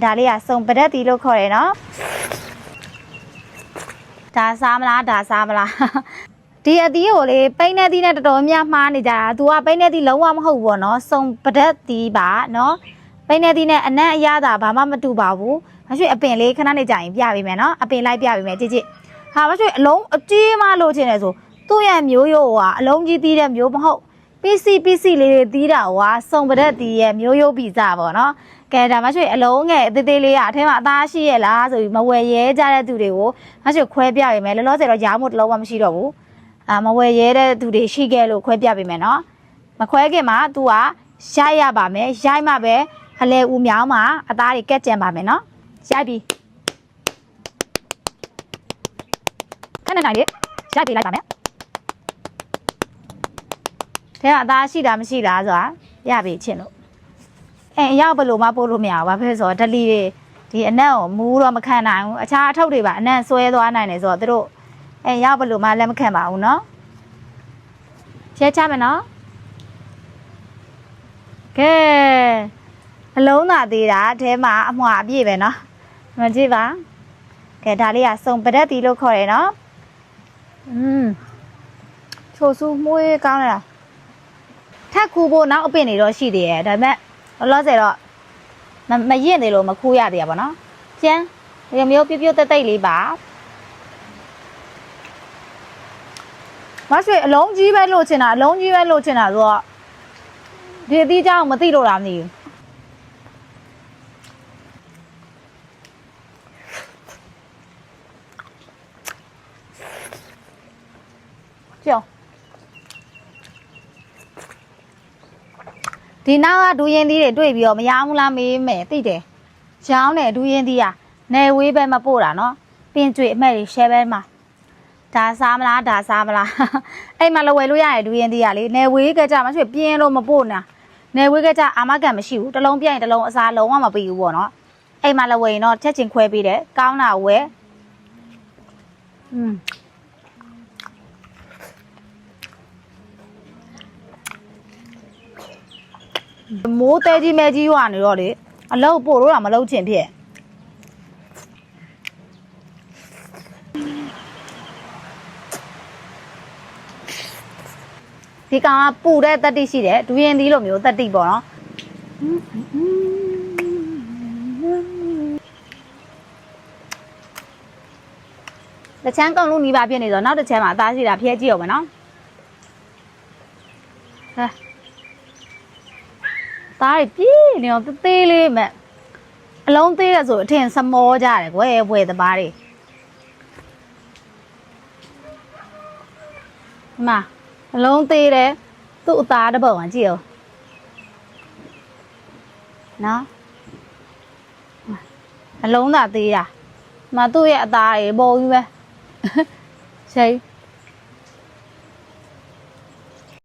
ဒါလေးကစုံပရက်တီလို့ခေါ်တယ်နော်ဒါစားမလားဒီအသီးကိုလေပိန်းတဲ့သီးနဲ့တော်တော်များမှားနေကြတာသူကပိန်းတဲ့သီးလုံးဝမဟုတ်ဘူးပေါ့နော်စုံပရက်တီပါနော်ပိန်းတဲ့သီးနဲ့အနံ့အရသာဘာမှမတူပါဘူးမရွှေအပင်လေးခဏနေကြရင်ပြပေးမယ်နော်အပင်လိုက်ပြပေးမယ်ကြည့်ဟာမရွှေအလုံးအကြီးမှလို့ချင်တယ်ဆိုသူ့ရဲ့မျိုးရိုးကအလုံးကြီးသီးတဲ့မျိုးမဟုတ်ပီစီလေးတွေသီးတာကစုံပရက်တီရဲ့မျိုးရိုးပီဇာပေါ့နော်ကဲဒါမှရွှေအလုံးငယ်အသေးသေးလေးကအထဲမှာအသားရှိရဲ့လားဆိုပြီးမဝယ်ရဲကြတဲ့သူတွေကိုမရွှေခွဲပြပေးမယ်လောလောဆယ်တော့ရားမို့တလုံးမှမရှိတော့ဘူးမဝယ်ရဲတဲ့သူတွေရှိခဲ့လို့ခွဲပြပေးမယ်နော်မခွဲခင်မှာ तू ကရိုက်ရပါမယ်ရိုက်မှပဲအလဲဦးမြောင်းမှာအသားတွေကက်ကြံပါမယ်နော်ရိုက်ပြီးခဏနိုင်လေးရိုက်ပြီးလိုက်ပါမယ်ထဲကအသားရှိတာမရှိလားဆိုတာရပြီချင်းလို့အရောက်ဘယ်လိုမှပို့လို့မရဘူးဘာဖြစ်ဆိုတော့ဒလီတွေဒီအနံ့ကိုမူးတော့မခံနိုင်ဘူးအခြားအထုပ်တွေပါအနံ့ဆွဲသွားနိုင်တယ်ဆိုတော့သူတို့ရောက်ဘယ်လိုမှလက်မခံပါဘူးနော်ရှင်းချမယ်နော်ကဲအလုံးသာသေးတာအဲမှာအမွှာအပြည့်ပဲနော်မကြည့်ပါကဲဒါလေးကစုံပရက်တီလို့ခေါ်တယ်နော်ချိုဆူမှုေးကောင်းလားထက်ခူဖို့နောက်အပင်တွေတော့ရှိသေးတယ်ဒါပေမဲ့လောဆယ်တော့မရင့်သေးလို့မခူးရသေးရပါတော့ကျန်းဒီမျိုးပြပြတိတ်လေးပါမဆွေအလုံးကြီးပဲလို့ချင်တာဆိုတော့ဒီအသီးကြောင်မသိလို့လားမသိဘူးကြောက်ဒီနောက်ကဒူးရင်သီးတွေတွေ့ပြီးတော့မရဘူးလားမေးမယ်သိတယ်ချောင်းနဲ့ဒူးရင်သီးอ่ะနယ်ဝေးပဲမပို့တာနော်ပင်ကျွေအမှဲ့တွေ share ပဲမှာဒါစားမလားအဲ့မှာလဝယ်လို့ရတယ်ဒူးရင်သီးอ่ะလေနယ်ဝေးကကြမဆွေပြင်းလို့မပို့နာနယ်ဝေးကကြအာမကန်မရှိဘူးတစ်လုံးပြရင်တစ်လုံးအစားလုံးဝမပြီးဘူးပေါ့နော်အဲ့မှာလဝယ်ရင်တော့ချက်ချင်းခွဲပေးတယ်ကောင်းတာဝယ်မိုးတဲကြီးမဲကြီးရွာနေတော့လေအလုပ်ပို့လို့တော့မလုပ်ချင်ဖြစ်ဒီကောင်ကပူတဲ့တက်တိရှိတယ်ဒူးရင်သီးလိုမျိုးတက်တိပေါ့နော်တစ်ချမ်းကုန်လို့နီးပါပြည့်နေတော့နောက်တစ်ချမ်းမှာအသားရှိတာဖျဲကြည့်အောင်မယ်နော်သားတွေပြေးနေတော့သေးလေးမဲ့အလုံးသေးရဆိုအထင်စမောကြတယ်ကွယ်ဘွယ်သမားတွေဒီမှာအလုံးသေးတယ်သူ့အသားတစ်ပုံကကြည့်အောင်နော်အလုံးသာသေးတာဒီမှာသူ့ရဲ့အသားတွေပုံကြီးပဲရှိ